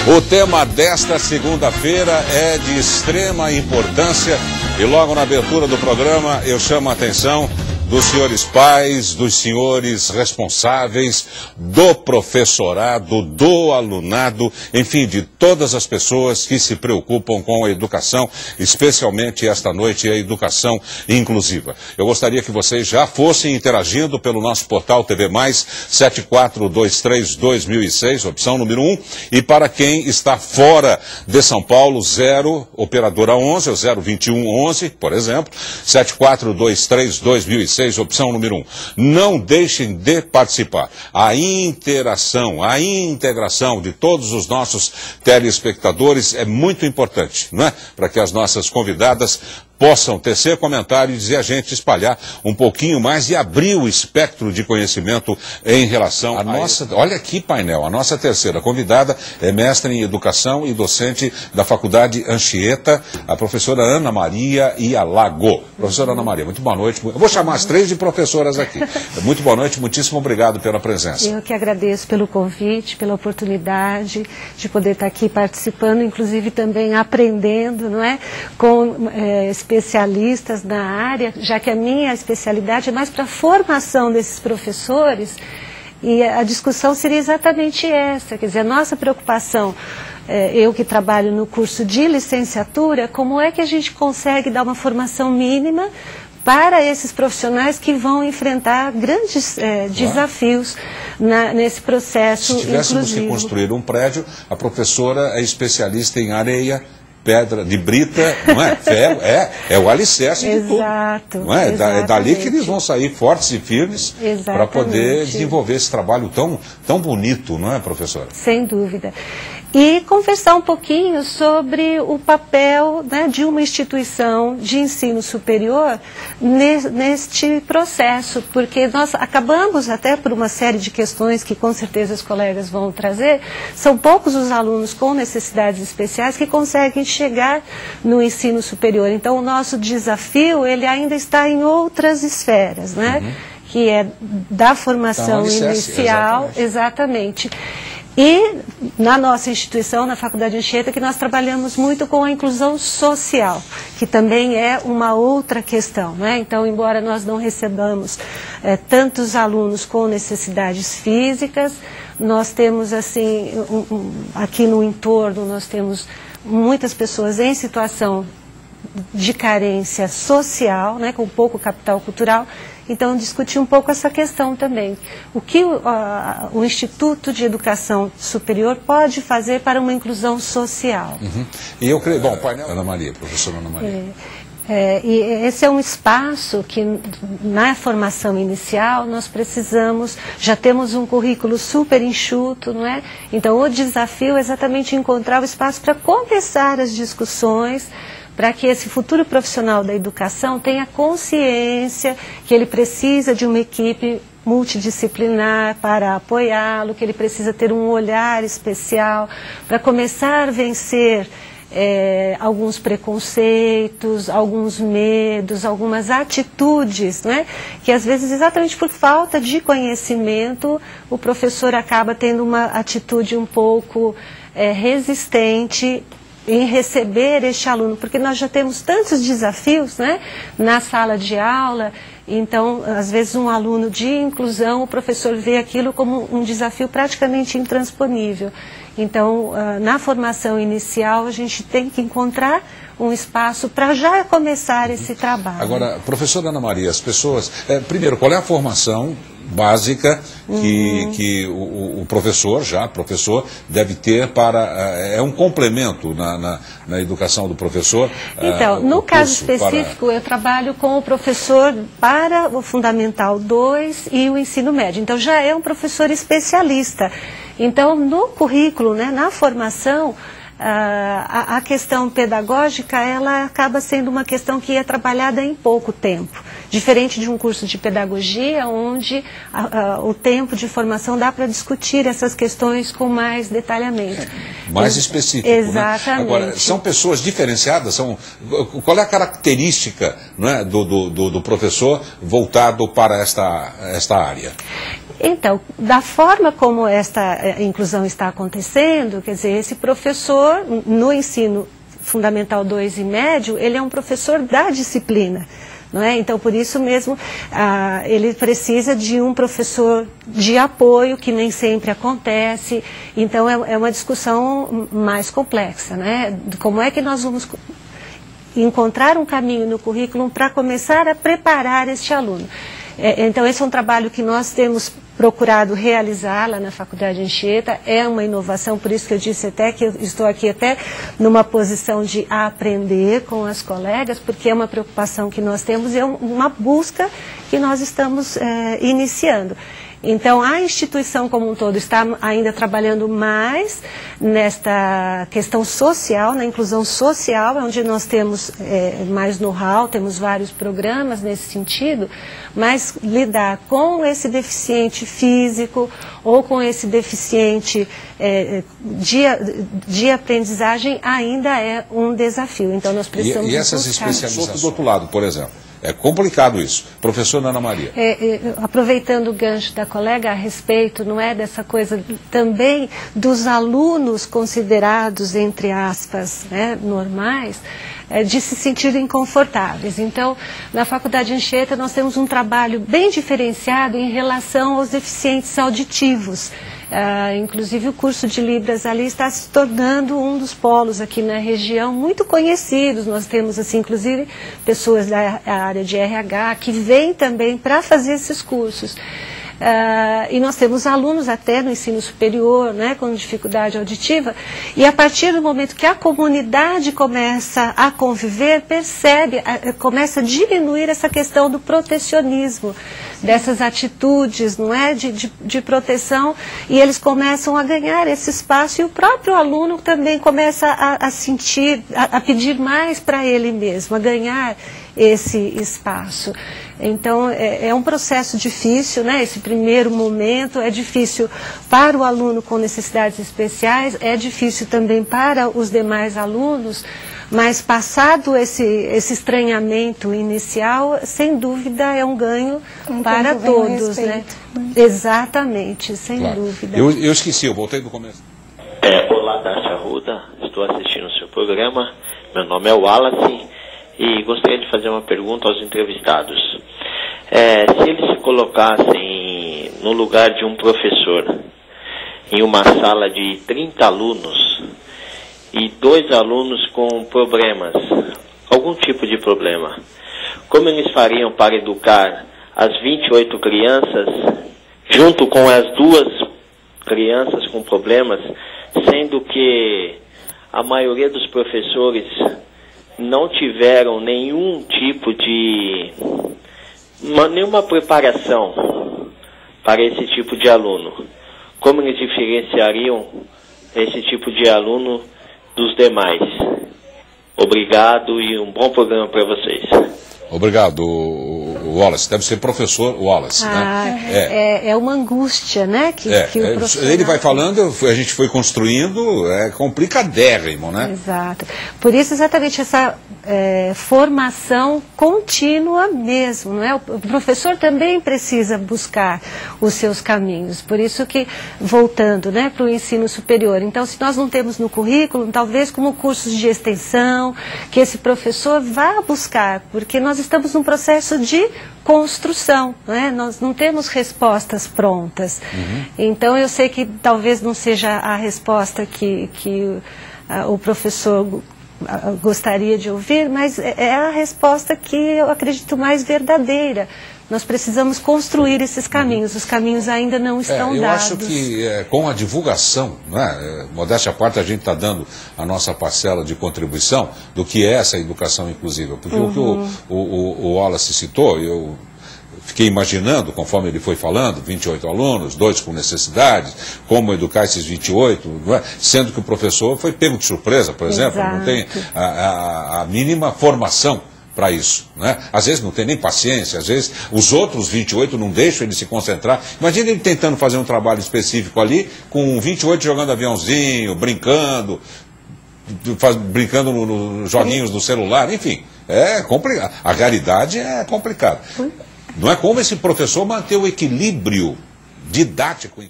O tema desta segunda-feira é de extrema importância e logo na abertura do programa eu chamo a atenção dos senhores pais, dos senhores responsáveis, do professorado, do alunado, enfim, de todas as pessoas que se preocupam com a educação, especialmente esta noite a educação inclusiva. Eu gostaria que vocês já fossem interagindo pelo nosso portal TV+, 7423-2006, opção número 1, e para quem está fora de São Paulo, 0, operadora 11, ou 02111, por exemplo, 7423-2006, opção número 1. Não deixem de participar. A interação, a integração de todos os nossos telespectadores é muito importante, não é? Para que as nossas convidadas possam tecer comentários e a gente espalhar um pouquinho mais e abrir o espectro de conhecimento em relação à nossa... Olha aqui, painel, a nossa terceira convidada é mestre em educação e docente da Faculdade Anchieta, a professora Ana Maria Ialago. Professora Ana Maria, muito boa noite. Eu vou chamar as três de professoras aqui. Muito boa noite, muitíssimo obrigado pela presença. Eu que agradeço pelo convite, pela oportunidade de poder estar aqui participando, inclusive também aprendendo, não é? Com especialistas na área, já que a minha especialidade é mais para a formação desses professores, e a discussão seria exatamente essa, quer dizer, a nossa preocupação, eu que trabalho no curso de licenciatura, como é que a gente consegue dar uma formação mínima para esses profissionais que vão enfrentar grandes desafios nesse processo inclusivo. Se tivéssemos que construir um prédio, a professora é especialista em areia, pedra de brita, não é? Ferro, é o alicerce de tudo. Exato. Não é? É dali que eles vão sair fortes e firmes para poder desenvolver esse trabalho tão bonito, não é, professora? Sem dúvida. E conversar um pouquinho sobre o papel, né, de uma instituição de ensino superior neste processo, porque nós acabamos, até por uma série de questões que com certeza os colegas vão trazer, são poucos os alunos com necessidades especiais que conseguem chegar no ensino superior. Então o nosso desafio, ele ainda está em outras esferas, né? Que é da formação inicial, exatamente. E na nossa instituição, na Faculdade Anchieta, que nós trabalhamos muito com a inclusão social, que também é uma outra questão, né? Então, embora nós não recebamos tantos alunos com necessidades físicas, nós temos, assim, aqui no entorno, nós temos muitas pessoas em situação de carência social, né, com pouco capital cultural. Então, discutir um pouco essa questão também. O que o Instituto de Educação Superior pode fazer para uma inclusão social? E eu creio... Bom, painel Ana Maria, professora Ana Maria. E esse é um espaço que, na formação inicial, nós precisamos, já temos um currículo super enxuto, não é? Então, o desafio é exatamente encontrar o espaço para começar as discussões, para que esse futuro profissional da educação tenha consciência que ele precisa de uma equipe multidisciplinar para apoiá-lo, que ele precisa ter um olhar especial para começar a vencer alguns preconceitos, alguns medos, algumas atitudes, né? Que às vezes, exatamente por falta de conhecimento, o professor acaba tendo uma atitude um pouco resistente em receber este aluno, porque nós já temos tantos desafios, né, na sala de aula. Então, às vezes um aluno de inclusão, o professor vê aquilo como um desafio praticamente intransponível. Então, na formação inicial, a gente tem que encontrar um espaço para já começar esse trabalho. Agora, professora Ana Maria, as pessoas... primeiro, qual é a formação básica que o professor deve ter para... é um complemento na educação do professor? Então, no caso específico, eu trabalho com o professor para o Fundamental 2 e o ensino médio. Então, já é um professor especialista. Então, no currículo, né, na formação, a questão pedagógica, ela acaba sendo uma questão que é trabalhada em pouco tempo. Diferente de um curso de pedagogia, onde o tempo de formação dá para discutir essas questões com mais detalhamento. Mais específico, exatamente. Né? Agora, são pessoas diferenciadas? Qual é a característica, né, do professor voltado para esta área? Então, da forma como esta inclusão está acontecendo, quer dizer, esse professor no ensino fundamental 2 e médio, ele é um professor da disciplina. Não é? Então, por isso mesmo, ele precisa de um professor de apoio, que nem sempre acontece. Então, é uma discussão mais complexa, né? Como é que nós vamos encontrar um caminho no currículo para começar a preparar este aluno? Então, esse é um trabalho que nós temos procurado realizar lá na Faculdade Anchieta. É uma inovação, por isso que eu disse até que eu estou aqui até numa posição de aprender com as colegas, porque é uma preocupação que nós temos e é uma busca que nós estamos iniciando. Então, a instituição como um todo está ainda trabalhando mais nesta questão social, na inclusão social, onde nós temos mais know-how, temos vários programas nesse sentido, mas lidar com esse deficiente físico ou com esse deficiente de aprendizagem ainda é um desafio. Então, nós precisamos E essas especializações do outro lado, por exemplo? É complicado isso. Professora Ana Maria. Aproveitando o gancho da colega a respeito, não é, dessa coisa também dos alunos considerados, entre aspas, né, normais, de se sentirem confortáveis. Então, na Faculdade Anchieta nós temos um trabalho bem diferenciado em relação aos deficientes auditivos. Inclusive o curso de Libras ali está se tornando um dos polos aqui na região muito conhecidos. Nós temos, assim, inclusive, pessoas da área de RH que vêm também para fazer esses cursos. E nós temos alunos até no ensino superior, né, com dificuldade auditiva, e a partir do momento que a comunidade começa a conviver, começa a diminuir essa questão do protecionismo, dessas atitudes, não é, de proteção, e eles começam a ganhar esse espaço, e o próprio aluno também começa a sentir, a pedir mais para ele mesmo, a ganhar esse espaço. Então, é um processo difícil, né? Esse primeiro momento é difícil para o aluno com necessidades especiais, é difícil também para os demais alunos, mas passado esse estranhamento inicial, sem dúvida é um ganho para todos, né? Exatamente, sem dúvida. Eu esqueci, eu voltei do começo. Olá, Darcy Arruda, estou assistindo o seu programa, meu nome é Wallace e gostaria de fazer uma pergunta aos entrevistados. Se eles se colocassem no lugar de um professor em uma sala de 30 alunos e 2 alunos com problemas, algum tipo de problema, como eles fariam para educar as 28 crianças junto com as 2 crianças com problemas, sendo que a maioria dos professores não tiveram nenhum tipo de nenhuma preparação para esse tipo de aluno? Como eles diferenciariam esse tipo de aluno dos demais? Obrigado e um bom programa para vocês. Obrigado, Wallace. Deve ser professor Wallace, né? É uma angústia, né? Que o professor... Ele vai falando, a gente foi construindo, é complicadérrimo, né? Exato. Por isso, exatamente, essa formação contínua mesmo, não é? O professor também precisa buscar os seus caminhos. Por isso que, voltando, né, para o ensino superior. Então, se nós não temos no currículo, talvez como cursos de extensão, que esse professor vá buscar, porque nós estamos num processo de construção, né? Nós não temos respostas prontas. Então, eu sei que talvez não seja a resposta que o professor gostaria de ouvir, mas é a resposta que eu acredito mais verdadeira. Nós precisamos construir esses caminhos, os caminhos ainda não estão dados. Eu acho que com a divulgação, né, modéstia à parte, a gente está dando a nossa parcela de contribuição do que é essa educação inclusiva. Porque o que o Wallace citou, eu fiquei imaginando, conforme ele foi falando, 28 alunos, 2 com necessidades, como educar esses 28, não é? Sendo que o professor foi pego de surpresa, por exemplo, não tem a mínima formação para isso, né? Às vezes não tem nem paciência, às vezes os outros 28 não deixam ele se concentrar. Imagina ele tentando fazer um trabalho específico ali, com 28 jogando aviãozinho, brincando nos joguinhos do celular, enfim, é complicado. A realidade é complicada. Não é como esse professor manter o equilíbrio didático.